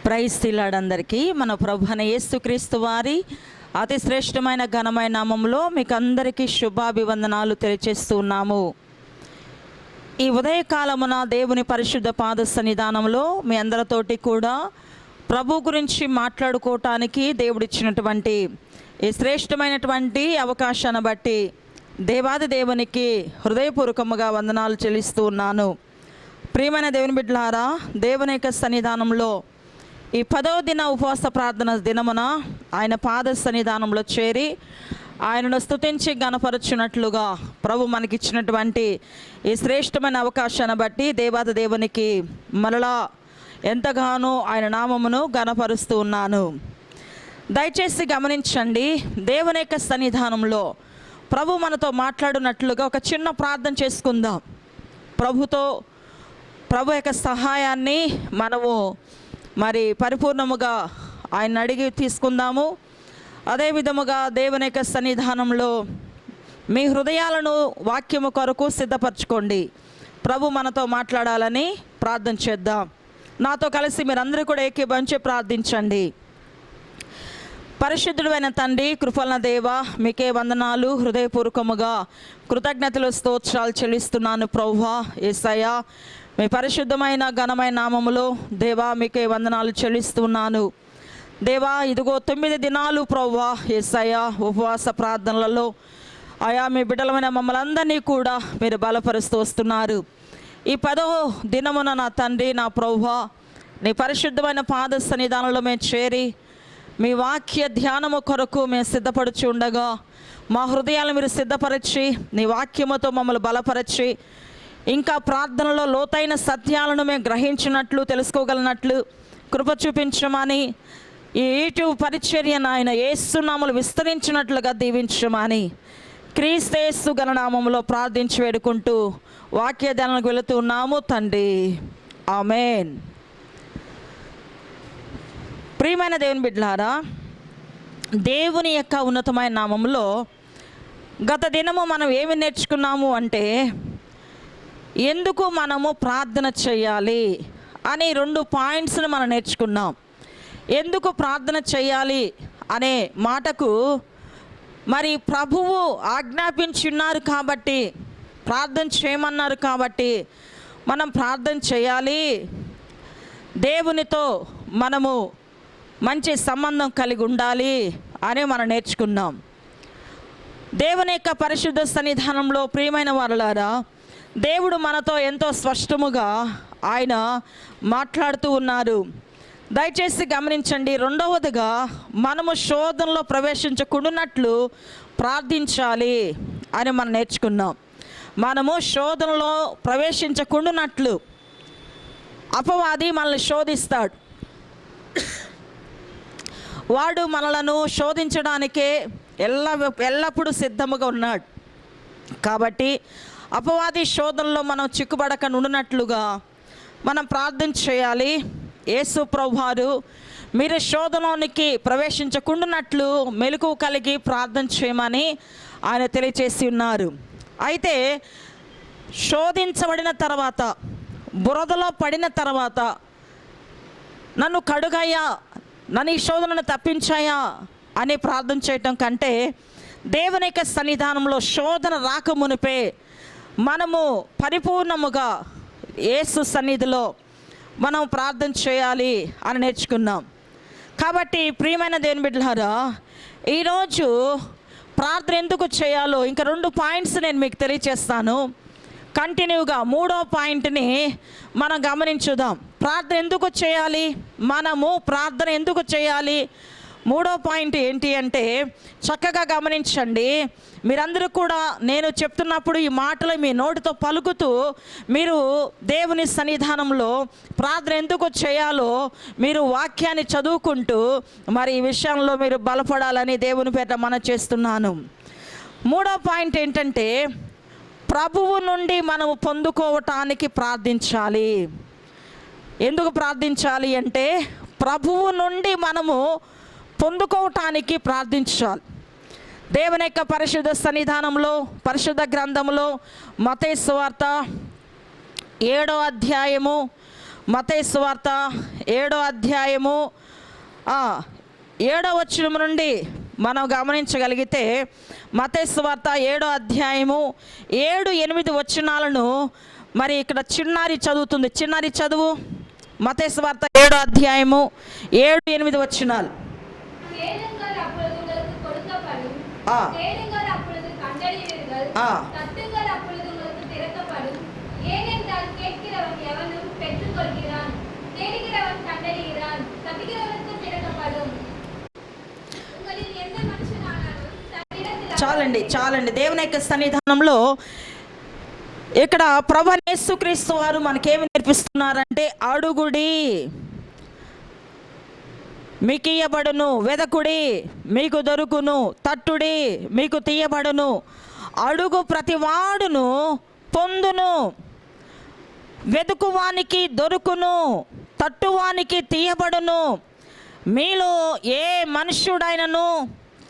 Praise తిలాడందరికీ మన ప్రభు అయిన యేసుక్రీస్తు వారి అతి శ్రేష్టమైన ఘనమైన నామంలో మీకు అందరికీ శుభాభివందనాలు తెలియజేస్తూ ఉన్నాము. ఈ ఉదయకాలమున దేవుని పరిశుద్ధ పాద సన్నిధానంలో మీ అందరితోటి కూడా ప్రభు గురించి మాట్లాడుకోవటానికి దేవుడిచ్చినటువంటి ఈ శ్రేష్టమైనటువంటి అవకాశాన్ని బట్టి దేవాది దేవునికి హృదయపూర్వకముగా వందనాలు చెల్లిస్తూ ఉన్నాను. ప్రియమైన దేవుని బిడ్డలారా, దేవుని యొక్క సన్నిధానంలో ఈ 10వ దిన ఉపవాస ప్రార్థన దినమున ఆయన పాద సన్నిధానంలో చేరి ఆయనను స్తుతించి గణపరచున్నట్లుగా ప్రభు మనకిచ్చినటువంటి ఈ శ్రేష్టమైన అవకాశాన్ని బట్టి దేవాది దేవునికి మరలా ఎంతగానో ఆయన నామమును గణపరుస్తూ ఉన్నాను. దయచేసి గమనించండి, దేవుని యొక్క సన్నిధానంలో ప్రభు మనతో మాట్లాడినట్లుగా ఒక చిన్న ప్రార్థన చేసుకుందాం. ప్రభు యొక్క సహాయాన్ని మనము పరిపూర్ణముగా ఆయన అడిగి తీసుకుందాము. అదే విధముగా దేవుని యొక్క సన్నిధానంలో మీ హృదయాలను వాక్యము కొరకు సిద్ధపరచుకోండి. ప్రభు మనతో మాట్లాడాలని ప్రార్థన చేద్దాం. నాతో కలిసి మీరందరూ కూడా ఏకీభవించి ప్రార్థించండి. పరిశుద్ధుడైన తండ్రి, కృపల దేవ, మీకే వందనాలు, హృదయపూర్వకముగా కృతజ్ఞతలు స్తోత్రాలు చెల్లిస్తున్నాను. ప్రభువా యేసయ్యా, మీ పరిశుద్ధమైన ఘనమైన నామములో దేవా మీకే వందనాలు చెల్లిస్తున్నాను. దేవా, ఇదిగో 9 దినాలు ప్రభువా యేసయ్యా ఉపవాస ప్రార్థనలలో ఆయా మీ బిడ్డలమైన మమ్మల్ని అందరినీ కూడా మీరు బలపరుస్తూ వస్తున్నారు. ఈ 10వ దినమున నా తండ్రి, నా ప్రభువా, నీ పరిశుద్ధమైన పాద సన్నిధానంలో మేము చేరి మీ వాక్య ధ్యానము కొరకు మేము సిద్ధపడుచు ఉండగా మా హృదయాలను మీరు సిద్ధపరిచి నీ వాక్యముతో మమ్మల్ని బలపరిచి ఇంకా ప్రార్థనలో లోతైన సత్యాలను మేము గ్రహించినట్లు తెలుసుకోగలిగినట్లు కృప చూపించమని, ఈ యూట్యూబ్ పరిచర్య నాయన యేసు నామములు విస్తరించినట్లుగా దీవించమని క్రీస్తు యేసు ఘననామములో ప్రార్థించి వేడుకుంటూ వాక్య ధ్యానానికి వెళుతూ ఉన్నాము తండ్రి. ఆమేన్. ప్రియమైన దేవుని బిడ్డలారా, దేవుని యొక్క ఉన్నతమైన నామములో గత దినము మనం ఏమి నేర్చుకున్నాము అంటే, ఎందుకు మనము ప్రార్థన చేయాలి అనే 2 పాయింట్స్ని మనం నేర్చుకున్నాం. ఎందుకు ప్రార్థన చేయాలి అనే మాటకు ప్రభువు ఆజ్ఞాపించున్నారు కాబట్టి, ప్రార్థన చేయమన్నారు కాబట్టి మనం ప్రార్థన చేయాలి. దేవునితో మనము మంచి సంబంధం కలిగి ఉండాలి అని మనం నేర్చుకున్నాం. దేవుని యొక్క పరిశుద్ధ సన్నిధానంలో ప్రియమైన వారలారా, దేవుడు మనతో ఎంతో స్పష్టముగా ఆయన మాట్లాడుతూ ఉన్నారు. దయచేసి గమనించండి. 2వదిగా మనము శోధనలో ప్రవేశించకుండానట్లు ప్రార్థించాలి అని మనం నేర్చుకున్నాం. మనము శోధనలో ప్రవేశించకుండానట్లు, అపవాది మనల్ని శోధిస్తాడు. వాడు మనలను శోధించడానికే ఎల్లప్పుడూ సిద్ధముగా ఉన్నాడు. కాబట్టి అపవాది శోధనలో మనం చిక్కుబడక నుండినట్లుగా మనం ప్రార్థన చేయాలి. యేసు ప్రభువారు మీరు శోధనలోనికి ప్రవేశించకుండానట్లు మెలకువ కలిగి ప్రార్థన చేయమని ఆయన తెలియచేసి ఉన్నారు. అయితే శోధించబడిన తర్వాత, బురదలో పడిన తర్వాత, నన్ను కడుగయ్యా, నన్ను ఈ శోధనను తప్పించాయా అని ప్రార్థన చేయటం కంటే, దేవుని యొక్క సన్నిధానంలో శోధన రాకమునిపే మనము పరిపూర్ణముగా యేసు సన్నిధిలో మనం ప్రార్థన చేయాలి అని నేర్చుకున్నాం. కాబట్టి ప్రియమైన దేవుని బిడ్డలారా, ఈరోజు ప్రార్థన ఎందుకు చేయాలో ఇంకా 2 పాయింట్స్ నేను మీకు తెలియచేస్తాను. కంటిన్యూగా 3వ పాయింట్ని మనం గమనించుదాం. ప్రార్థన ఎందుకు చేయాలి, మనము ప్రార్థన ఎందుకు చేయాలి. 3వ పాయింట్ ఏంటి అంటే, చక్కగా గమనించండి. మీరందరూ కూడా నేను చెప్తున్నప్పుడు ఈ మాటలు మీ నోటితో పలుకుతూ మీరు దేవుని సన్నిధానంలో ప్రార్థన ఎందుకు చేయాలో మీరు వాక్యాన్ని చదువుకుంటూ ఈ విషయంలో మీరు బలపడాలని దేవుని పేట మనం చేస్తున్నాను. 3వ పాయింట్ ఏంటంటే, ప్రభువు నుండి మనము పొందుకోవటానికి ప్రార్థించాలి. ఎందుకు ప్రార్థించాలి అంటే, ప్రభువు నుండి మనము పొందుకోవటానికి ప్రార్థించాలి. దేవుని యొక్క పరిశుద్ధ సన్నిధానంలో, పరిశుద్ధ గ్రంథంలో మత్తయి సువార్త 7వ అధ్యాయము మత్తయి సువార్త 7వ అధ్యాయము 7వ వచనం నుండి మనం గమనించగలిగితే, మత్తయి సువార్త 7వ అధ్యాయము 7-8 వచనాలను మరి ఇక్కడ చిన్నారి చదువుతుంది. చిన్నారి చదువు. మత్తయి సువార్త 7వ అధ్యాయము 7-8 వచనాలు. చాలండి. దేవుని యొక్క సన్నిధానంలో ఇక్కడ ప్రభువైన యేసుక్రీస్తు వారు మనకేమి నేర్పిస్తున్నారంటే, అడుగుడి మీకు ఇయ్యబడును, వెదకుడి మీకు దొరుకును, తట్టుడి మీకు తీయబడును, అడుగు ప్రతివాడును పొందును, వెదుకువానికి దొరుకును, తట్టువానికి తీయబడును. మీలో ఏ మనుష్యుడైనను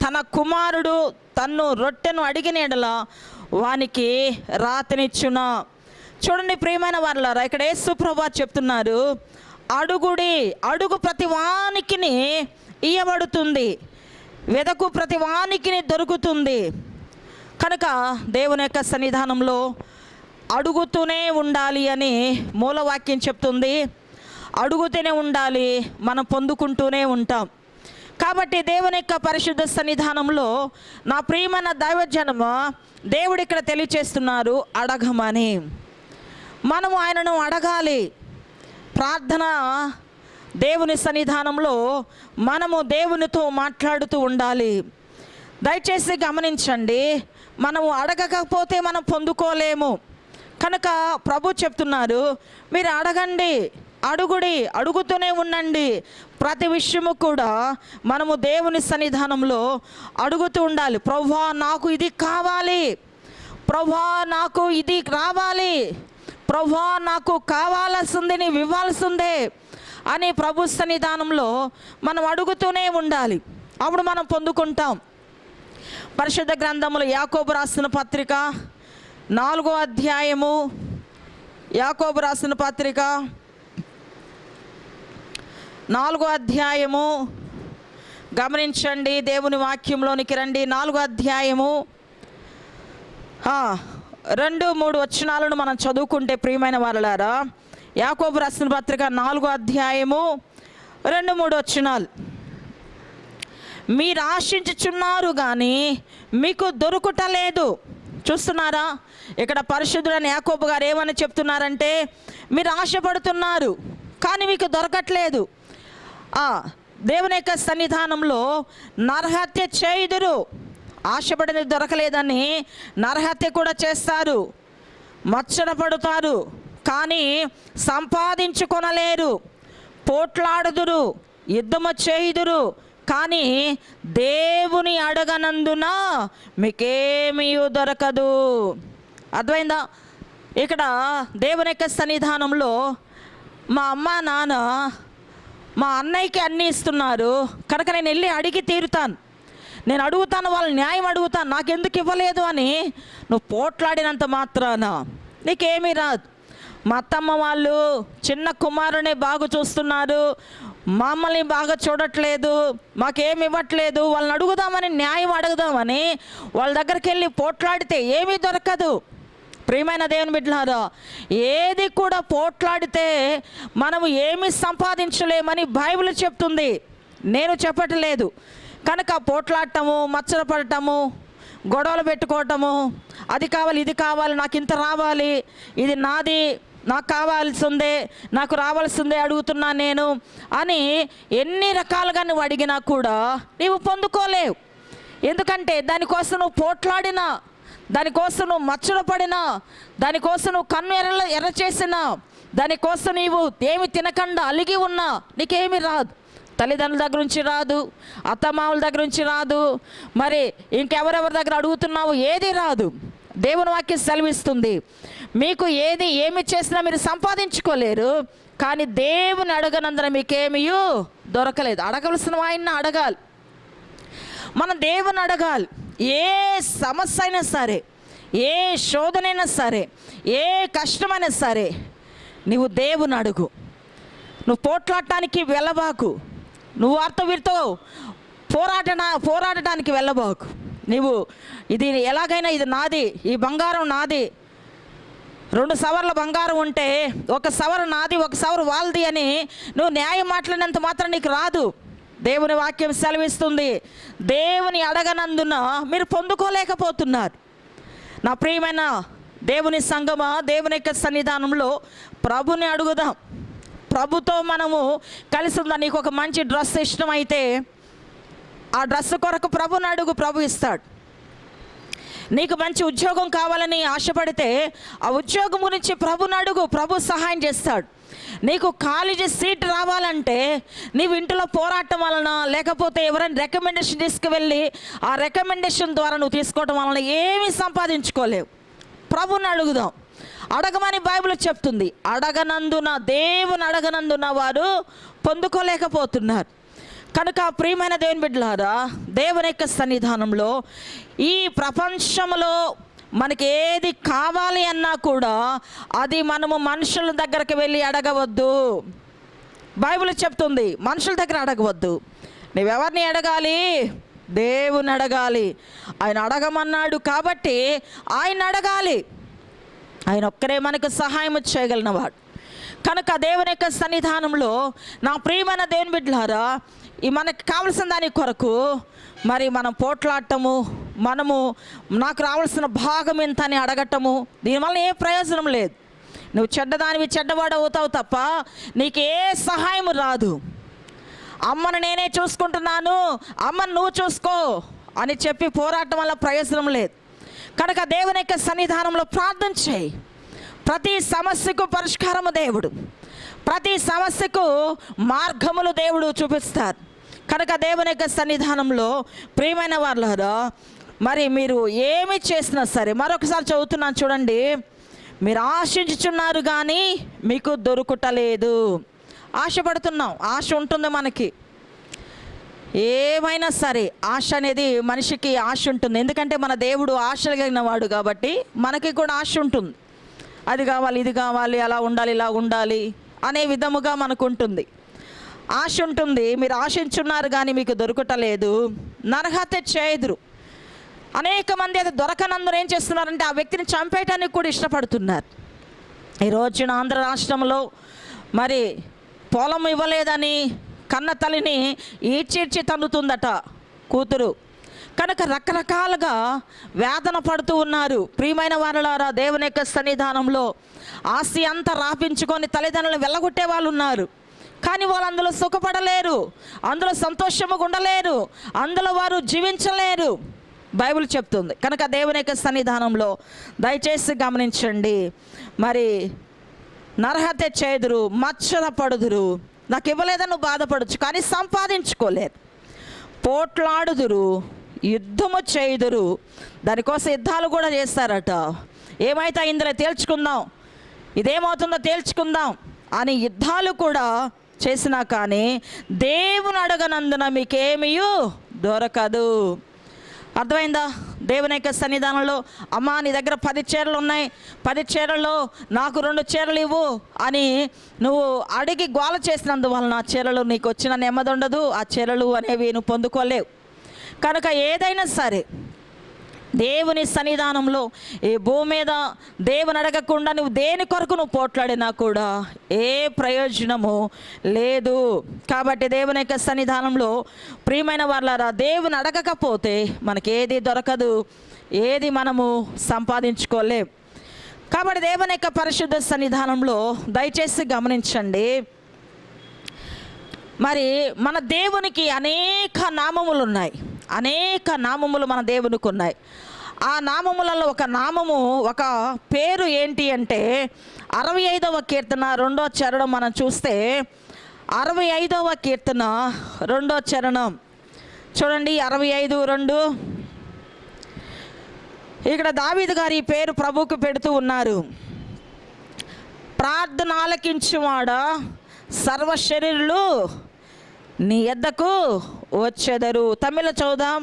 తన కుమారుడు తన్ను రొట్టెను అడిగిన యెడల వానికి రాతనిచ్చునా. చూడండి ప్రియమైన వారలారా, ఇక్కడ యేసు ప్రభువు చెప్తున్నారు, అడుగుడి, అడుగు ప్రతి వానికి ఇయ్యబడుతుంది, వెదకు ప్రతి వానికి దొరుకుతుంది. కనుక దేవుని యొక్క సన్నిధానంలో అడుగుతూనే ఉండాలి అని మూలవాక్యం చెప్తుంది. అడుగుతూనే ఉండాలి, మనం పొందుకుంటూనే ఉంటాం. కాబట్టి దేవుని యొక్క పరిశుద్ధ సన్నిధానంలో నా ప్రియమైన దైవజనము, దేవుడు ఇక్కడ తెలియచేస్తున్నారు, అడగమని. మనము ఆయనను అడగాలి. ప్రార్థన దేవుని సన్నిధానంలో మనము దేవునితో మాట్లాడుతూ ఉండాలి. దయచేసి గమనించండి, మనము అడగకపోతే మనం పొందుకోలేము. కనుక ప్రభు చెప్తున్నారు, మీరు అడగండి, అడుగుడి, అడుగుతూనే ఉండండి. ప్రతి విషయము కూడా మనము దేవుని సన్నిధానంలో అడుగుతూ ఉండాలి. ప్రభువా నాకు ఇది కావాలి, ప్రభువా నాకు ఇది రావాలి, ప్రభువా నాకు కావాల్సింది నీవు ఇవ్వాల్సిందే అని ప్రభు సన్నిధానంలో మనం అడుగుతూనే ఉండాలి. అప్పుడు మనం పొందుకుంటాం. పరిశుద్ధ గ్రంథములు యాకోబు రాసిన పత్రిక 4వ అధ్యాయము, యాకోబు రాసిన పత్రిక 4వ అధ్యాయము గమనించండి. దేవుని వాక్యంలోనికి రండి. 4వ అధ్యాయము 2-3 వచనాలను మనం చదువుకుంటే ప్రియమైన వారలారా, యాకోబు రాసిన పత్రిక 4వ అధ్యాయము 2-3 వచనాలు. మీరు ఆశించుచున్నారు కానీ మీకు దొరుకుటలేదు. చూస్తున్నారా, ఇక్కడ పరిశుద్ధుడైన యాకోబు గారు ఏమని చెప్తున్నారంటే, మీరు ఆశపడుతున్నారు కానీ మీకు దొరకట్లేదు. దేవుని యొక్క సన్నిధానంలో నరహత్య చేయుదురు. ఆశపడినది దొరకలేదని నరహత్య కూడా చేస్తారు, మచ్చన పడుతారు కానీ సంపాదించుకొనలేరు, పోట్లాడుదురు, యుద్ధము చేయుదురు కానీ దేవుని అడగనందున మీకేమీ దొరకదు. అర్థమైందా? ఇక్కడ దేవుని యొక్క సన్నిధానంలో మా అమ్మ నాన్న మా అన్నయ్యకి అన్నీ ఇస్తున్నారు కనుక నేను వెళ్ళి అడిగి తీరుతాను, నేను అడుగుతాను, వాళ్ళ న్యాయం అడుగుతాను, నాకెందుకు ఇవ్వలేదు అని నువ్వు పోట్లాడినంత మాత్రాన నీకేమీ రాదు. మా అత్తమ్మ వాళ్ళు చిన్న కుమారునే బాగా చూస్తున్నారు, మమ్మల్ని బాగా చూడట్లేదు, మాకేమి ఇవ్వట్లేదు, వాళ్ళని అడుగుదామని, న్యాయం అడుగుదామని వాళ్ళ దగ్గరికి వెళ్ళి పోట్లాడితే ఏమీ దొరకదు. ప్రియమైన దేవుని బిడ్డలారా, ఏది కూడా పోట్లాడితే మనము ఏమి సంపాదించలేమని బైబిల్ చెప్తుంది, నేను చెప్పట్లేదు. కనుక పోట్లాడటము, మచ్చలు పడటము, గొడవలు పెట్టుకోవటము, అది కావాలి, ఇది కావాలి, నాకు ఇంత రావాలి, ఇది నాది, నాకు కావాల్సిందే, నాకు రావాల్సిందే అడుగుతున్నాను నేను అని ఎన్ని రకాలుగా నువ్వు అడిగినా కూడా నీవు పొందుకోలేవు. ఎందుకంటే దానికోసం నువ్వు పోట్లాడినా, దానికోసం నువ్వు మచ్చలు పడినా, దానికోసం నువ్వు కన్ను ఎర్ర చేసినా, దానికోసం నీవు ఏమి తినకుండా అలిగి ఉన్నా నీకేమీ రాదు. తల్లిదండ్రుల దగ్గర నుంచి రాదు, అత్తమామల దగ్గర నుంచి రాదు, మరి ఇంకెవరెవరి దగ్గర అడుగుతున్నావు, ఏది రాదు. దేవుని వాక్యం సెలవిస్తుంది, మీకు ఏమి చేసినా మీరు సంపాదించుకోలేరు, కానీ దేవుని అడగనందున మీకేమీ దొరకలేదు. అడగవలసిన ఆయన్ని అడగాలి, మనం దేవుని అడగాలి. ఏ సమస్య అయినా సరే, ఏ శోధనైనా సరే, ఏ కష్టమైనా సరే, నీవు దేవుని అడుగు. నువ్వు పోట్లాడటానికి వెళ్ళబాకు. నువ్వు వారితో వీరితో పోరాడటానికి వెళ్ళబాకు. నీవు ఇది ఎలాగైనా ఇది నాది, ఈ బంగారం నాది, 2 సవర్ల బంగారం ఉంటే 1 సవరు నాది 1 సవరు వాళ్ళది అని నువ్వు న్యాయం మాట్లాడినంత మాత్రం నీకు రాదు. దేవుని వాక్యం సెలవిస్తుంది, దేవుని అడగనందున మీరు పొందుకోలేకపోతున్నారు. నా ప్రియమైన దేవుని సంగమా, దేవుని యొక్క సన్నిధానంలో ప్రభుని అడుగుదాం. ప్రభుతో మనము కలిసి ఉందా. నీకు ఒక మంచి డ్రెస్ ఇష్టమైతే ఆ డ్రెస్ కొరకు ప్రభుని అడుగు, ప్రభు ఇస్తాడు. నీకు మంచి ఉద్యోగం కావాలని ఆశపడితే ఆ ఉద్యోగం గురించి ప్రభుని అడుగు, ప్రభు సహాయం చేస్తాడు. నీకు కాలేజీ సీట్ రావాలంటే నీవు ఇంటిలో పోరాటం వలన, లేకపోతే ఎవరైనా రికమెండేషన్ తీసుకువెళ్ళి ఆ రికమెండేషన్ ద్వారా నువ్వు తీసుకోవడం వలన ఏమీ సంపాదించుకోలేవు. ప్రభుని అడుగుదాం. అడగమని బైబిల్ చెప్తుంది. దేవుని అడగనందున వారు పొందుకోలేకపోతున్నారు. కనుక ప్రియమైన దేవుని బిడ్డలారా, దేవుని యొక్క సన్నిధానంలో ఈ ప్రపంచంలో మనకి ఏది కావాలి అన్నా కూడా అది మనము మనుషుల దగ్గరికి వెళ్ళి అడగవద్దు. బైబిల్ చెప్తుంది, మనుషుల దగ్గర అడగవద్దు. నువ్వెవరిని అడగాలి? దేవుని అడగాలి. ఆయన అడగమన్నాడు కాబట్టి ఆయన అడగాలి. ఆయన ఒక్కరే మనకు సహాయం చేయగలిగినవాడు. కనుక దేవుని యొక్క సన్నిధానంలో నా ప్రియమైన దేవుని బిడ్డలారా, ఈ మనకు కావలసిన దాని కొరకు మరి మనం పోట్లాడటము, మనము నాకు రావాల్సిన భాగం ఎంత అని అడగటము, దీనివల్ల ఏ ప్రయోజనం లేదు. నువ్వు చెడ్డదానివి చెడ్డవాడు అవుతావు తప్ప నీకు ఏ సహాయం రాదు. అమ్మను నేనే చూసుకుంటున్నాను, అమ్మను నువ్వు చూసుకో అని చెప్పి పోరాటం వల్ల ప్రయోజనం లేదు. కనుక దేవుని యొక్క సన్నిధానంలో ప్రార్థన చేయి. ప్రతి సమస్యకు పరిష్కారము దేవుడు, ప్రతి సమస్యకు మార్గములు దేవుడు చూపిస్తారు. కనుక దేవుని యొక్క సన్నిధానంలో ప్రియమైన వాళ్ళారా, మరి మీరు ఏమి చేసినా సరే, మరొకసారి చదువుతున్నాను చూడండి, మీరు ఆశించుచున్నారు కానీ మీకు దొరుకుటలేదు. ఆశపడుతున్నాం, ఆశ ఉంటుంది మనకి. ఏమైనా సరే ఆశ అనేది మనిషికి ఆశ ఉంటుంది. ఎందుకంటే మన దేవుడు ఆశలు కలిగిన వాడు కాబట్టి మనకి కూడా ఆశ ఉంటుంది. అది కావాలి, ఇది కావాలి, అలా ఉండాలి, ఇలా ఉండాలి అనే విధముగా మనకు ఉంటుంది, ఆశ ఉంటుంది. మీరు ఆశించున్నారు కానీ మీకు దొరకటలేదు. నరహత్య చేయుదురు. అనేక మంది అది దొరకనందున ఏం చేస్తున్నారంటే ఆ వ్యక్తిని చంపేయటానికి కూడా ఇష్టపడుతున్నారు. ఈ రోజున ఆంధ్ర రాష్ట్రంలో మరి పొలం ఇవ్వలేదని కన్న తల్లిని ఈడ్చిడ్చి తన్నుతుందట కూతురు. కనుక రకరకాలుగా వేదన పడుతూ ఉన్నారు. ప్రియమైన వారలారా, దేవుని యొక్క సన్నిధానంలో ఆస్తి అంతా రాపించుకొని తల్లిదండ్రులను వెళ్ళగొట్టే వాళ్ళు ఉన్నారు. కానీ వాళ్ళు అందులో సుఖపడలేరు, అందులో సంతోషముగా ఉండలేరు, అందులో వారు జీవించలేరు, బైబిల్ చెప్తుంది. కనుక దేవుని యొక్క సన్నిధానంలో దయచేసి గమనించండి. మరి నరహత్య చేదురు, మచ్చర పడుదురు. నాకు ఇవ్వలేదని నువ్వు బాధపడచ్చు, కానీ సంపాదించుకోలేరు. పోట్లాడుదురు, యుద్ధము చేయుదురు. దానికోసం యుద్ధాలు కూడా చేస్తారట. ఏమైతే ఇందులో తేల్చుకుందాం, ఇదేమవుతుందో తేల్చుకుందాం అని యుద్ధాలు కూడా చేసినా కానీ దేవుని అడగనందున మీకేమీ దొరకదు. అర్థమైందా? దేవుని యొక్క సన్నిధానంలో అమ్మా నీ దగ్గర 10 చీరలు ఉన్నాయి, 10 చీరల్లో నాకు 2 చీరలు ఇవ్వు అని నువ్వు అడిగి గోల చేసినందువలన ఆ చీరలు నీకు వచ్చిన నెమ్మది ఉండదు, ఆ చీరలు అనేవి నువ్వు పొందుకోలేవు. కనుక ఏదైనా సరే దేవుని సన్నిధానంలో ఈ భూమి మీద దేవుని అడగకుండా నువ్వు దేని కొరకు నువ్వు పోట్లాడినా కూడా ఏ ప్రయోజనము లేదు. కాబట్టి దేవుని యొక్క సన్నిధానంలో ప్రియమైన వాళ్ళారా, దేవుని అడగకపోతే మనకేది దొరకదు, ఏది మనము సంపాదించుకోలేం. కాబట్టి దేవుని యొక్క పరిశుద్ధ సన్నిధానంలో దయచేసి గమనించండి. మరి మన దేవునికి అనేక నామములు ఉన్నాయి, అనేక నామములు మన దేవునికి ఉన్నాయి. ఆ నామములలో ఒక నామము, ఒక పేరు ఏంటి అంటే 65వ కీర్తన 2వ చరణం మనం చూస్తే 65వ కీర్తన 2వ చరణం చూడండి. 65:2 ఇక్కడ దావీదు గారు ఈ పేరు ప్రభువుకు పెడుతూ ఉన్నారు. ప్రార్థన ఆలకించువాడా సర్వ శరీరులు నీ యొద్దకు వచ్చెదరు. తమిళ చదువుదాం.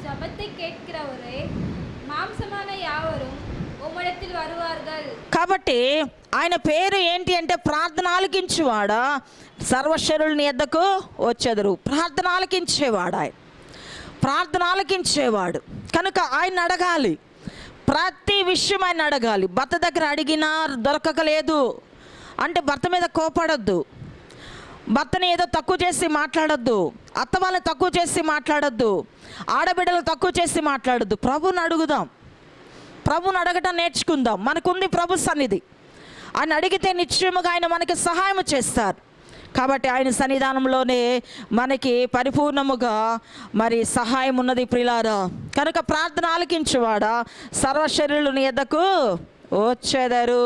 ஜபத்தை கேட்கிறவரே, மாம்சமான யாவரும் உம்முடைய நம்மிடத்தில் வருவார்கள். కాబట్టి ఆయన పేరు ఏంటి అంటే ప్రార్థన ఆలకించేవాడా, సర్వశరుని యొద్దకు వచ్చెదరు. ప్రార్థన ఆలకించేవాడు, ఆయన ప్రార్థన ఆలకించేవాడు కనుక ఆయన అడగాలి, ప్రతి విషయం ఆయన అడగాలి. భర్త దగ్గర అడిగినా దొరకలేదు అంటే భర్త మీద కోపడద్దు, భర్తని ఏదో తక్కువ చేసి మాట్లాడొద్దు, అత్త వాళ్ళని తక్కువ చేసి మాట్లాడొద్దు, ఆడబిడ్డలు తక్కువ చేసి మాట్లాడొద్దు. ప్రభుని అడుగుదాం, ప్రభుని అడగటం నేర్చుకుందాం. మనకుంది ప్రభు సన్నిధి, ఆయన అడిగితే నిశ్చయముగా ఆయన మనకి సహాయం చేస్తారు. కాబట్టి ఆయన సన్నిధానంలోనే మనకి పరిపూర్ణముగా మరి సహాయం ఉన్నది ప్రియులారా. కనుక ప్రార్థన ఆలకించువాడా, సర్వశరీరుని యొద్దకు వచ్చేదరు.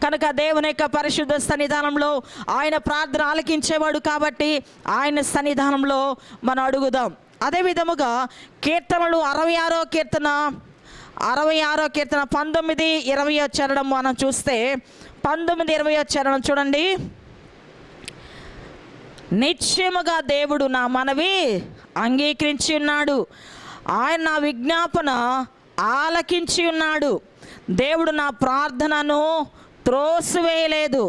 కనుక దేవుని యొక్క పరిశుద్ధ సన్నిధానంలో ఆయన ప్రార్థన ఆలకించేవాడు కాబట్టి ఆయన సన్నిధానంలో మనం అడుగుదాం. అదే విధముగా కీర్తనలు 66వ కీర్తన 19, 20 చరణం మనం చూస్తే 19, 20 చరణం చూడండి. నిశ్చయముగా దేవుడు నా మనవి అంగీకరించి ఉన్నాడు, ఆయన నా విజ్ఞాపన ఆలకించి ఉన్నాడు. దేవుడు నా ప్రార్థనను త్రోసివేయలేదు,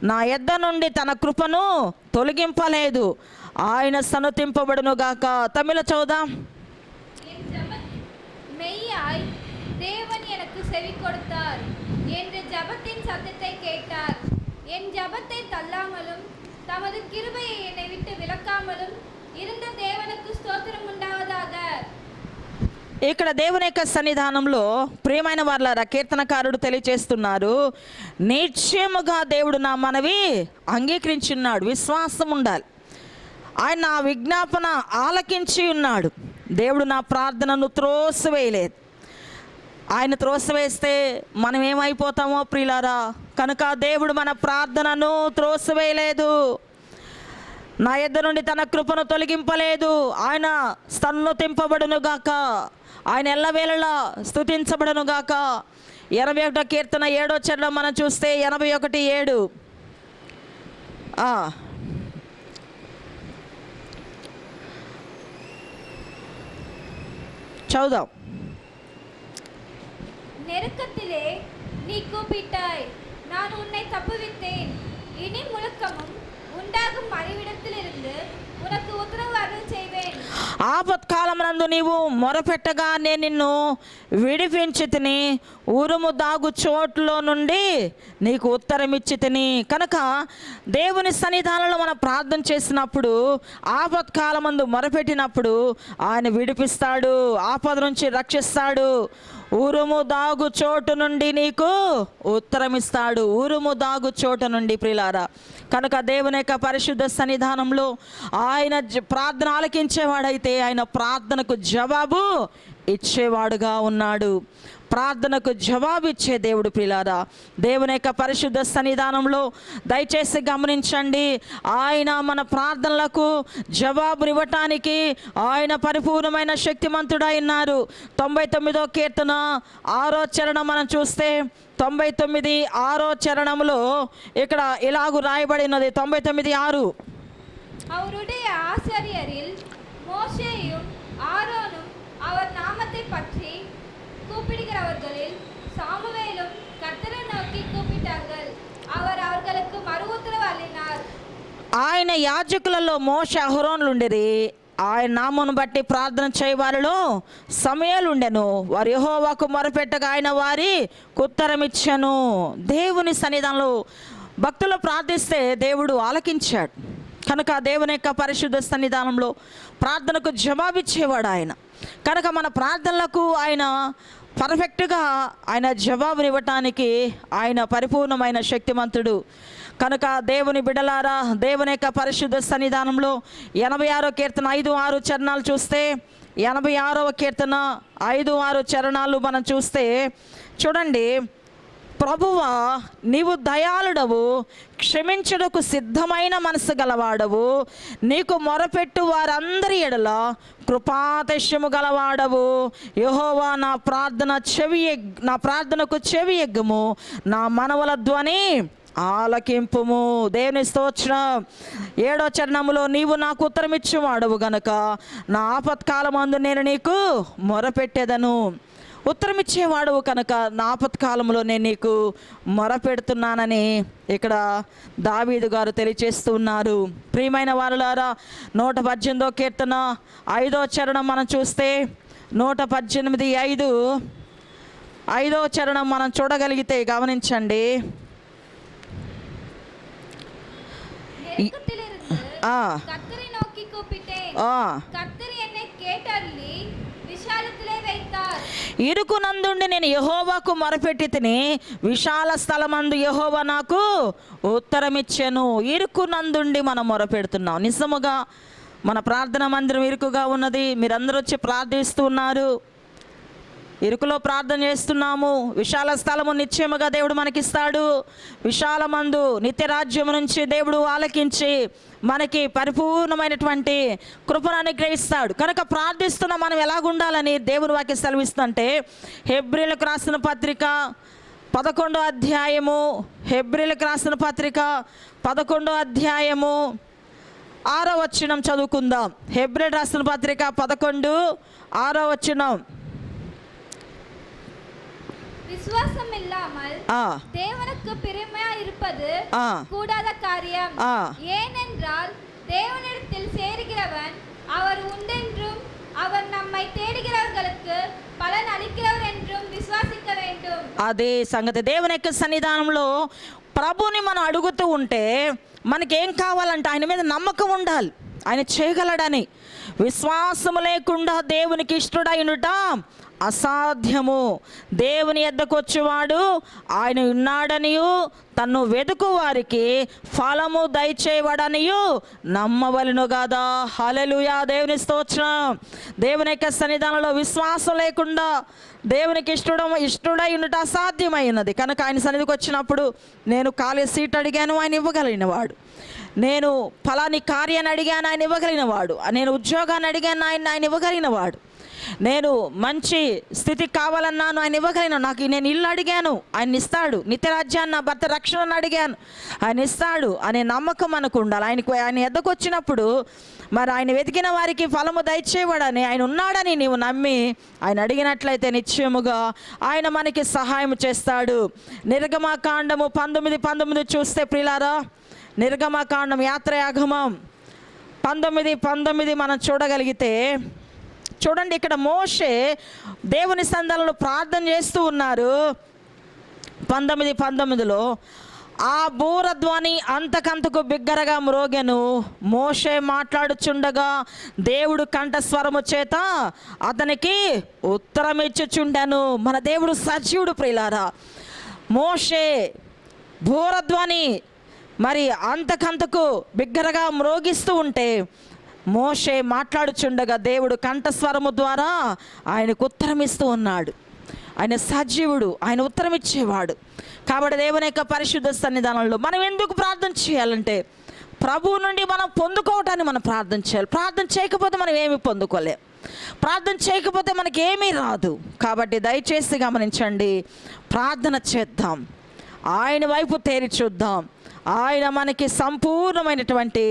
నా యొద్ద నుండి తన కృపను తొలగింపలేదు. ఆయన సనుతింపబడును గాక. తమిళ చదువుదాం. மெய்யாய் தேவன் எனக்கு செவி கொடுத்தார், என் ஜெபத்தின் சத்தத்தை கேட்டார். என் ஜெபத்தை தள்ளாமலும் தமது கிருபையை என்னை விட்டு விலக்காமலும் இருந்த தேவனுக்கு ஸ்தோத்திரம் உண்டாவதாக. ఇక్కడ దేవుని యొక్క సన్నిధానంలో ప్రియమైన వారులారా, కీర్తనకారుడు తెలియచేస్తున్నారు, నిశ్చయముగా దేవుడు నా మనవి అంగీకరించున్నాడు. విశ్వాసం ఉండాలి. ఆయన నా విజ్ఞాపన ఆలకించి ఉన్నాడు. దేవుడు నా ప్రార్థనను త్రోసివేయలేదు. ఆయన త్రోసివేస్తే మనం ఏమైపోతామో ప్రియులారా. కనుక దేవుడు మన ప్రార్థనను త్రోసివేయలేదు, నా యొద్ద నుండి తన కృపను తొలగింపలేదు. ఆయన స్తన్నతింపబడును గాక, ఆయన ఎల్లవేళలా స్తుతించబడును గాక. 81వ కీర్తన 7వ చరణం మనం చూస్తే 81:7 చదువుదాం. நெருக்கத்திலே நீ கூப்பிட்டாய், நான் உன்னை தப்புவித்தேன். இனி முழக்கமும் உண்டாகும் மறைவிடத்திலிருந்து உனக்கு உத்தரவு அருள் செய்வேன். ఆపత్కాలమునందు నీవు మొరపెట్టగా నేను నిన్ను విడిపించి తిని, ఉరుము దాగు చోట్లో నుండి నీకు ఉత్తరం ఇచ్చి తిని. కనుక దేవుని సన్నిధానంలో మనం ప్రార్థన చేసినప్పుడు, ఆపత్కాలమందు మొరపెట్టినప్పుడు ఆయన విడిపిస్తాడు, ఆపద నుంచి రక్షిస్తాడు. ఉరుము దాగు చోటు నుండి నీకు ఉత్తరం ఇస్తాడు. ఉరుము దాగు చోటు నుండి ప్రియులారా. కనుక దేవుని యొక్క పరిశుద్ధ సన్నిధానంలో ఆయన ప్రార్థన ఆలకించేవాడైతే ఆయన ప్రార్థనకు జవాబు ఇచ్చేవాడుగా ఉన్నాడు. ప్రార్థనకు జవాబు ఇచ్చే దేవుడు ప్రియులారా. దేవుని యొక్క పరిశుద్ధ సన్నిధానంలో దయచేసి గమనించండి, ఆయన మన ప్రార్థనలకు జవాబునివ్వటానికి ఆయన పరిపూర్ణమైన శక్తిమంతుడై ఉన్నారు. 99వ కీర్తన 6వ చరణం మనం చూస్తే 99, 6వ చరణంలో ఇక్కడ ఇలాగు రాయబడినది. 99:6 அவருடைய ஆசாரியரில் மோசேயும் ஆரோனும் அவர் நாமத்தை பற்றி கூப்பிடுகிறவர்களில் சாமுவேலும் கர்த்தரை நோக்கி கூப்பிட்டார்கள், அவர் அவர்களுக்கு மறு உத்தரவு அளினார். ఆయన యాజకులలో మోషే అహరోనులు ఉండేది. ఆయన నామమును బట్టి ప్రార్థన చేయవారిలో సమయాలు ఉండెను. వారు యెహోవాకు మొరపెట్టగా ఆయన వారి ఉత్తరం ఇచ్చెను. దేవుని సన్నిధానంలో భక్తులు ప్రార్థిస్తే దేవుడు ఆలకించాడు. కనుక దేవుని యొక్క పరిశుద్ధ సన్నిధానంలో ప్రార్థనకు జవాబిచ్చేవాడు ఆయన. కనుక మన ప్రార్థనలకు ఆయన పర్ఫెక్ట్గా ఆయన జవాబునివ్వటానికి ఆయన పరిపూర్ణమైన శక్తిమంతుడు. కనుక దేవుని బిడ్డలారా, దేవుని యొక్క పరిశుద్ధ సన్నిధానంలో 86వ కీర్తన 5-6 చరణాలు చూస్తే, 86వ కీర్తన 5-6 చరణాలు మనం చూస్తే చూడండి. ప్రభువా, నీవు దయాళుడవు, క్షమించుటకు సిద్ధమైన మనసు గలవాడవు, నీకు మొరపెట్టు వారందరి ఎడల కృపాతిశయము గలవాడవు. యెహోవా, నా ప్రార్థనకు చెవి ఎగ్గుము, నా మనవుల ధ్వని ఆలకింపుము. దేవుని స్తోత్రం. 7వ చరణములో నీవు నాకు ఉత్తరం ఇచ్చేవాడవు గనుక నా ఆపత్కాలమందు నేను నీకు మొరపెట్టెదను. ఉత్తరం ఇచ్చేవాడు కనుక నా ఆపత్కాలంలో నేను నీకు మొరపెడుతున్నానని ఇక్కడ దావీదు గారు తెలియచేస్తున్నారు. ప్రియమైన వారులారా, 118వ కీర్తన 5వ చరణం మనం చూస్తే 118:5 5వ చరణం మనం చూడగలిగితే గమనించండి. நெருக்கத்திலிருந்து ఆ கர்த்தரை நோக்கி கூப்பிட்டேன். ఆ கர்த்தர் என்னை கேட்டருளி విశాలத்திலே வைத்தார். ఇరుకునందుండి నేను యెహోవాకు మొరపెట్టి తిని విశాల స్థలమందు యెహోవా నాకు ఉత్తరమిచ్చెను. ఇరుకునందుండి మనం మొరపెడుతున్నాం. నిజముగా మన ప్రార్థన మందిరం ఇరుకుగా ఉన్నది. మీరందరూ వచ్చి ప్రార్థిస్తున్నారు, ఇరుకులో ప్రార్థన చేస్తున్నాము. విశాల స్థలము నిశ్చయముగా దేవుడు మనకిస్తాడు. విశాలమందు నిత్య రాజ్యము నుంచి దేవుడు ఆలకించి మనకి పరిపూర్ణమైనటువంటి కృపను అనుగ్రహిస్తాడు. కనుక ప్రార్థిస్తున్న మనం ఎలాగుండాలని దేవుని వాక్యం సెలవిస్తుంటే, హెబ్రీలకు రాసిన పత్రిక 11వ అధ్యాయము, హెబ్రీలకు రాసిన పత్రిక 11వ అధ్యాయము 6వ వచనం చదువుకుందాం. హెబ్రీలు రాసిన పత్రిక 11:6 వచనం. விசுவாசம் இல்லாமல் தேவனுக்கு பிரியமா இருப்பது கூடாத காரியம். ஏனென்றால் தேவனிடத்தில் சேருகிறவன் அவர் உண்டென்றும் அவர் நம்மை தேடுகிறவர்களுக்கு பலன் அளிக்கிறவர் என்றும் విశ్వాసిக்க வேண்டும். అదే సంగతి. దేవుని యొక్క సన్నిధానంలో ప్రభుని మనం అడుగుతూ ఉంటే మనకేం కావాలంటే ఆయన మీద నమ్మకం ఉండాలి, ఆయన చేయగలడని. విశ్వాసము లేకుండా దేవునికి ఇష్టడైనట అసాధ్యము. దేవుని యొద్దకు వచ్చేవాడు ఆయన ఉన్నాడనియు తన్ను వెదుకు వారికి ఫలము దయచేయవడనియు నమ్మవలెను కదా. హల్లెలూయా, దేవుని స్తోత్రం. దేవుని యొక్క సన్నిధానంలో విశ్వాసం లేకుండా దేవునికి ఇష్టడై ఉండట అసాధ్యమైనది. కనుక ఆయన సన్నిధికి వచ్చినప్పుడు నేను ఖాళీ సీట్ అడిగాను, ఆయన ఇవ్వగలిగిన వాడు. నేను ఫలాని కార్యాన్ని అడిగాను, ఆయన ఇవ్వగలిగిన వాడు. నేను ఉద్యోగాన్ని అడిగాను, ఆయన ఇవ్వగలిగిన వాడు. నేను మంచి స్థితి కావాలన్నాను, ఆయన ఇవ్వగలిగిన. నాకు నేను ఇల్లు అడిగాను, ఆయన ఇస్తాడు. నిత్యరాజ్యాన్ని, నా భర్త రక్షణను అడిగాను, ఆయన ఇస్తాడు అనే నమ్మకం మనకు ఉండాలి. ఆయన ఎద్దకు వచ్చినప్పుడు మరి ఆయన వెతికిన వారికి ఫలము దయచేయవాడని, ఆయన ఉన్నాడని నీవు నమ్మి ఆయన అడిగినట్లయితే నిశ్చయముగా ఆయన మనకి సహాయం చేస్తాడు. నిర్గమకాండము 19:19 చూస్తే ప్రియులారా, నిర్గమకాండం యాత్రయాగమం 19:19 మనం చూడగలిగితే చూడండి, ఇక్కడ మోషే దేవుని సన్నిధానంలో ప్రార్థన చేస్తూ ఉన్నారు. 19:19 ఆ బూరధ్వని అంతకంతకు బిగ్గరగా మ్రోగెను. మోషే మాట్లాడుచుండగా దేవుడు కంఠస్వరము చేత అతనికి ఉత్తరం ఇచ్చుచుండెను. మన దేవుడు సజీవుడు ప్రియులారా. మోషే బూరధ్వని మరి అంతకంతకు బిగ్గరగా మ్రోగిస్తూ ఉంటే మోషే మాట్లాడుచుండగా దేవుడు కంఠస్వరము ద్వారా ఆయనకు ఉత్తరం ఇస్తూ ఉన్నాడు. ఆయన సజీవుడు, ఆయన ఉత్తరం ఇచ్చేవాడు. కాబట్టి దేవుని యొక్క పరిశుద్ధ సన్నిధానంలో మనం ఎందుకు ప్రార్థన చేయాలంటే ప్రభువు నుండి మనం పొందుకోవటాన్ని మనం ప్రార్థన చేయాలి. ప్రార్థన చేయకపోతే మనం ఏమీ పొందుకోలేం. ప్రార్థన చేయకపోతే మనకి ఏమీ రాదు. కాబట్టి దయచేసి గమనించండి, ప్రార్థన చేద్దాం, ఆయన వైపు తేరి చూద్దాం. ఆయన మనకి సంపూర్ణమైనటువంటి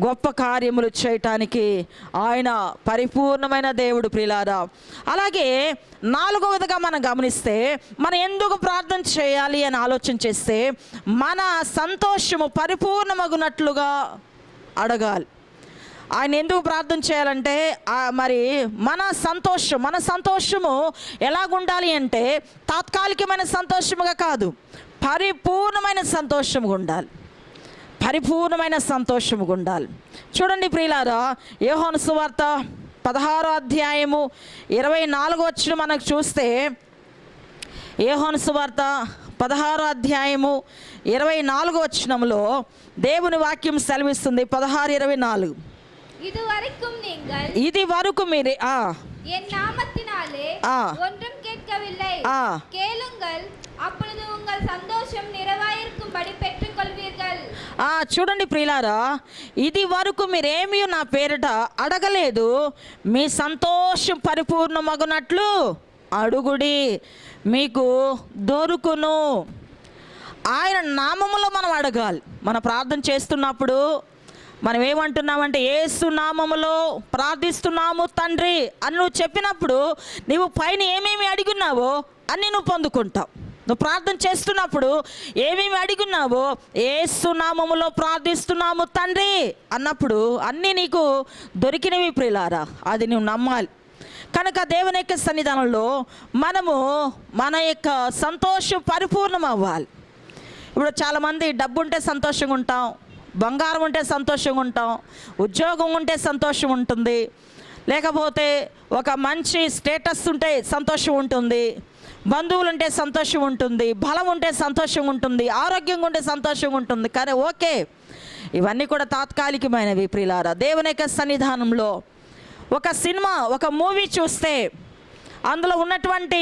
గొప్ప కార్యములు చేయటానికి ఆయన పరిపూర్ణమైన దేవుడు ప్రియులారా. అలాగే 4వదిగా మనం గమనిస్తే మనం ఎందుకు ప్రార్థన చేయాలి అని ఆలోచన చేస్తే మన సంతోషము పరిపూర్ణమగునట్లుగా అడగాలి. ఆయన ఎందుకు ప్రార్థన చేయాలంటే మరి మన సంతోషము ఎలాగుండాలి అంటే తాత్కాలికమైన సంతోషముగా కాదు, పరిపూర్ణమైన సంతోషముగా ఉండాలి. పరిపూర్ణమైన సంతోషముగా ఉండాలి. చూడండి ప్రియులారా, యోహాను సువార్త 16వ అధ్యాయము 24వ వచనం మనకు చూస్తే, యోహాను సువార్త 16వ అధ్యాయము 24వ వచనంలో దేవుని వాక్యం సెలవిస్తుంది. 16:24 ఇది వరకు మీరే என் நாமத்தினாலே ஒன்றும் கேட்கவில்லை, கேளுங்கள் அப்பொழுது உங்கள் சந்தோஷம் நிறைவாயிருக்கும்படி பெற்றுக்கொள்வீர்கள். చూడండి ప్రియులారా, ఇది వరకు మీరేమీ నా పేరిట అడగలేదు, మీ సంతోషం పరిపూర్ణమగునట్లు అడుగుడి, మీకు దొరుకును. ఆయన నామములో మనం అడగాలి. మన ప్రార్థన చేస్తున్నప్పుడు మనం ఏమంటున్నామంటే యేసు నామములో ప్రార్థిస్తున్నాము తండ్రి అని నువ్వు చెప్పినప్పుడు నీవు పైన ఏమేమి అడిగున్నావో అన్నీ నువ్వు పొందుకుంటావు. నువ్వు ప్రార్థన చేస్తున్నప్పుడు ఏమేమి అడిగున్నావో యేసు నామములో ప్రార్థిస్తున్నాము తండ్రి అన్నప్పుడు అన్నీ నీకు దొరికినవి ప్రియులారా, అది నువ్వు నమ్మాలి. కనుక దేవుని యొక్క సన్నిధానంలో మనము మన యొక్క సంతోషం పరిపూర్ణం అవ్వాలి. ఇప్పుడు చాలామంది డబ్బు ఉంటే సంతోషంగా ఉంటాం, బంగారం ఉంటే సంతోషంగా ఉంటాం, ఉద్యోగం ఉంటే సంతోషం ఉంటుంది, లేకపోతే ఒక మంచి స్టేటస్ ఉంటే సంతోషం ఉంటుంది, బంధువులు ఉంటే సంతోషం ఉంటుంది, బలం ఉంటే సంతోషం ఉంటుంది, ఆరోగ్యంగా ఉంటే సంతోషంగా ఉంటుంది. కానీ ఓకే, ఇవన్నీ కూడా తాత్కాలికమైనవి ప్రియులారా. దేవుని యొక్క సన్నిధానంలో ఒక సినిమా, ఒక మూవీ చూస్తే అందులో ఉన్నటువంటి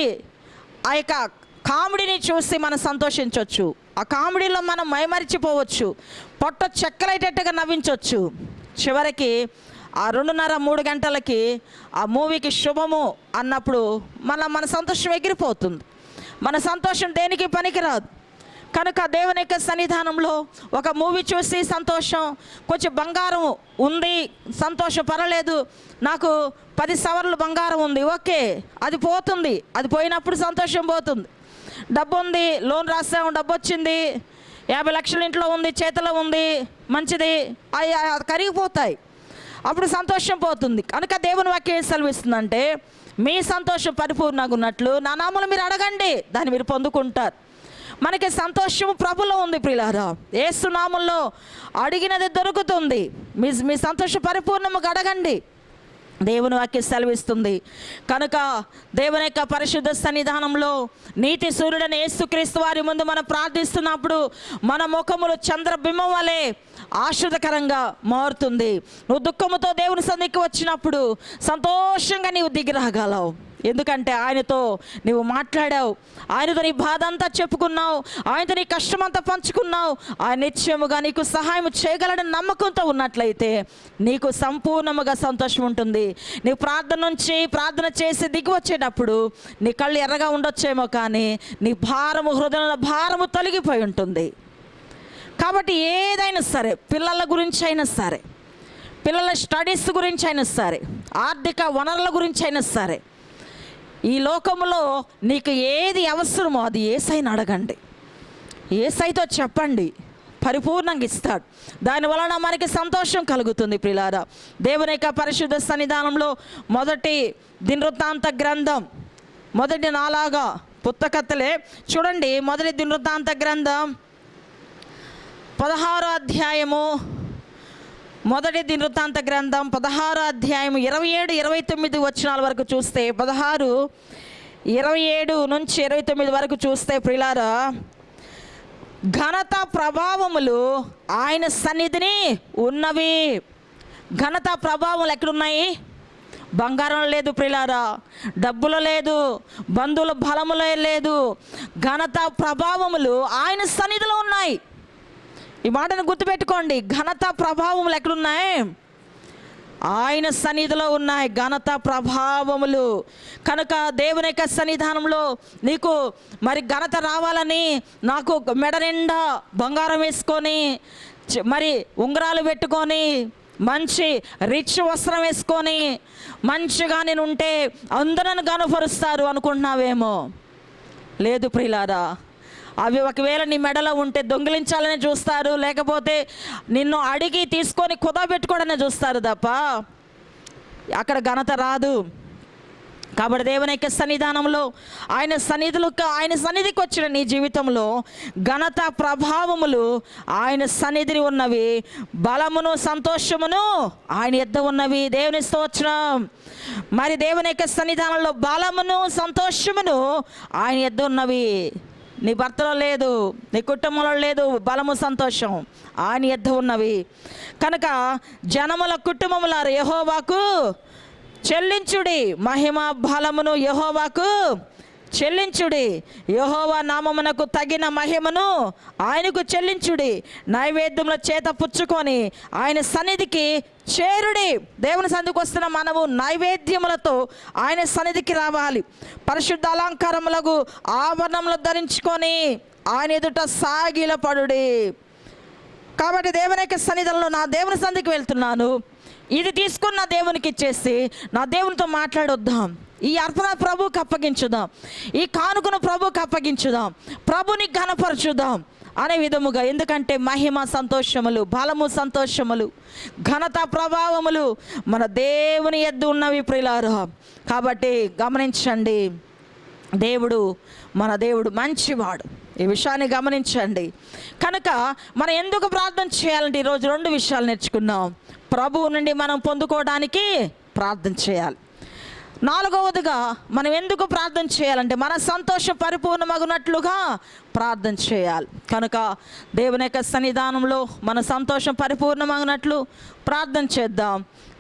ఆ యొక్క కామెడీని చూసి మనం సంతోషించవచ్చు, ఆ కామెడీలో మనం మైమరిచిపోవచ్చు, పొట్ట చెక్కలైటట్టుగా నవ్వించవచ్చు. చివరికి ఆ 2:30-3 గంటలకి ఆ మూవీకి శుభము అన్నప్పుడు మన సంతోషం ఎగిరిపోతుంది. మన సంతోషం దేనికి పనికిరాదు. కనుక దేవుని యొక్క సన్నిధానంలో ఒక మూవీ చూసి సంతోషం, కొంచెం బంగారం ఉంది సంతోషం, పర్వాలేదు, నాకు 10 సవర్లు బంగారం ఉంది, ఓకే, అది పోతుంది, అది పోయినప్పుడు సంతోషం పోతుంది. డబ్బు ఉంది, లోన్ రాసాము, డబ్బు వచ్చింది, 50 లక్షలు ఇంట్లో ఉంది, చేతిలో ఉంది, మంచిది, అవి కరిగిపోతాయి, అప్పుడు సంతోషం పోతుంది. కనుక దేవుని వాక్యం సెలవిస్తుందంటే మీ సంతోషం పరిపూర్ణంగా ఉన్నట్లు నా నామములో మీరు అడగండి, దాన్ని మీరు పొందుకుంటారు. మనకి సంతోషం ప్రభులో ఉంది ప్రియులారా. యేసు నామములో అడిగినది దొరుకుతుంది. మీ సంతోషం పరిపూర్ణముగా అడగండి, దేవుని వాక్యం సెలవిస్తుంది. కనుక దేవుని యొక్క పరిశుద్ధ సన్నిధానంలో నీతి సూర్యుడని యేసుక్రీస్తు వారి ముందు మనం ప్రార్థిస్తున్నప్పుడు మన ముఖములు చంద్రబింబం వలె ఆశ్రదకరంగా మారుతుంది. నువ్వు దుఃఖముతో దేవుని సన్నిధికి వచ్చినప్పుడు సంతోషంగా నీవు దిగిరాగలవు. ఎందుకంటే ఆయనతో నీవు మాట్లాడావు, ఆయనతో నీ బాధ అంతా చెప్పుకున్నావు, ఆయనతో నీ కష్టమంతా పంచుకున్నావు. ఆయన నిత్యముగా నీకు సహాయం చేయగలడని నమ్మకంతో ఉన్నట్లయితే నీకు సంపూర్ణముగా సంతోషం ఉంటుంది. నీవు ప్రార్థన చేసి దిగి వచ్చేటప్పుడు నీ కళ్ళు ఎర్రగా ఉండొచ్చేమో, కానీ నీ హృదయంలో భారము తొలగిపోయి ఉంటుంది. కాబట్టి ఏదైనా సరే, పిల్లల గురించి అయినా సరే, పిల్లల స్టడీస్ గురించి అయినా సరే, ఆర్థిక వనరుల గురించి అయినా సరే, ఈ లోకంలో నీకు ఏది అవసరమో అది యేసయ్యని అడగండి, యేసయ్యతో చెప్పండి, పరిపూర్ణంగా ఇస్తాడు. దానివలన మనకి సంతోషం కలుగుతుంది ప్రియులారా. దేవుని యొక్క పరిశుద్ధ సన్నిధానంలో మొదటి దినవృత్తాంత గ్రంథం, మొదటి 4 పుస్తకత్తలే చూడండి. మొదటి దినవృత్తాంత గ్రంథం 16వ అధ్యాయము, మొదటి దినవృత్తాంత గ్రంథం 16వ అధ్యాయం 27-29 వచనాల వరకు చూస్తే, 16:27 నుంచి 29 వరకు చూస్తే ప్రియులారా, ఘనత ప్రభావములు ఆయన సన్నిధిని ఉన్నవి. ఘనత ప్రభావములు ఎక్కడున్నాయి? బంగారం లేదు ప్రియులారా, డబ్బులో లేదు, బంధువుల బలములో లేదు. ఘనత ప్రభావములు ఆయన సన్నిధిలో ఉన్నాయి. ఈ మాటను గుర్తుపెట్టుకోండి. ఘనత ప్రభావములు ఎక్కడున్నాయి? ఆయన సన్నిధిలో ఉన్నాయి ఘనత ప్రభావములు. కనుక దేవుని యొక్క సన్నిధానంలో నీకు మరి ఘనత రావాలని, నాకు మెడ నిండా బంగారం వేసుకొని, మరి ఉంగరాలు పెట్టుకొని, మంచి రిచ్ వస్త్రం వేసుకొని మంచిగా నేను ఉంటే అందరూ నన్ను గనపరుస్తారు అనుకుంటున్నావేమో. లేదు ప్రియులారా, అవి ఒకవేళ నీ మెడలో ఉంటే దొంగిలించాలని చూస్తారు, లేకపోతే నిన్ను అడిగి తీసుకొని కుదబెట్టుకోవడాన్ని చూస్తారు తప్ప అక్కడ ఘనత రాదు. కాబట్టి దేవుని యొక్క సన్నిధానంలో ఆయన సన్నిధికి వచ్చిన నీ జీవితంలో ఘనత ప్రభావములు ఆయన సన్నిధిని ఉన్నవి, బలమును సంతోషమును ఆయన యొద్ద ఉన్నవి. దేవుని స్తోత్రం. మరి దేవుని యొక్క సన్నిధానంలో బలమును సంతోషమును ఆయన యొద్ద ఉన్నవి. నీ భర్తలో లేదు, నీ కుటుంబంలో లేదు బలము సంతోషం, ఆయన యొద్ద ఉన్నవి. కనుక జనముల కుటుంబములారు యెహోవాకు చెల్లించుడి, మహిమ బలమును యెహోవాకు చెల్లించుడి, యెహోవా నామమునకు తగిన మహిమను ఆయనకు చెల్లించుడి, నైవేద్యముల చేత పుచ్చుకొని ఆయన సన్నిధికి చేరుడి. దేవుని సన్నిధికి వస్తున్న మనము నైవేద్యములతో ఆయన సన్నిధికి రావాలి. పరిశుద్ధ కాబట్టి దేవుని యొక్క సన్నిధిలో నా దేవుని సన్నిధికి వెళ్తున్నాను, ఇది తీసుకుని నా దేవునికి ఇచ్చేసి నా దేవునితో మాట్లాడొద్దాం. ఈ అర్పణ ప్రభువుకి అప్పగించుదాం, ఈ కానుకను ప్రభువుకి అప్పగించుదాం, ప్రభుని ఘనపరచుదాం అనే విధముగా. ఎందుకంటే మహిమ సంతోషములు, బలము సంతోషములు, ఘనత ప్రభావములు మన దేవుని యొద్ద ఉన్నవి ప్రియులారా. కాబట్టి గమనించండి, మన దేవుడు మంచివాడు, ఈ విషయాన్ని గమనించండి. కనుక మనం ఎందుకు ప్రార్థన చేయాలంటే ఈరోజు 2 విషయాలు నేర్చుకున్నాం. ప్రభువు నుండి మనం పొందుకోవడానికి ప్రార్థన చేయాలి. 4వదిగా మనం ఎందుకు ప్రార్థన చేయాలంటే మన సంతోషం పరిపూర్ణమగునట్లుగా ప్రార్థన చేయాలి. కనుక దేవుని యొక్క సన్నిధానంలో మన సంతోషం పరిపూర్ణమగినట్లు ప్రార్థన చేద్దాం.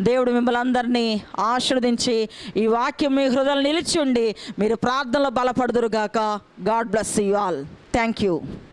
దేవుడు మిమ్మల్ని అందరినీ ఆశీర్వదించి ఈ వాక్యం మీ హృదయాలు నిలిచి ఉండి మీరు ప్రార్థనలో బలపడుదురుగాక. God bless you all. Thank you.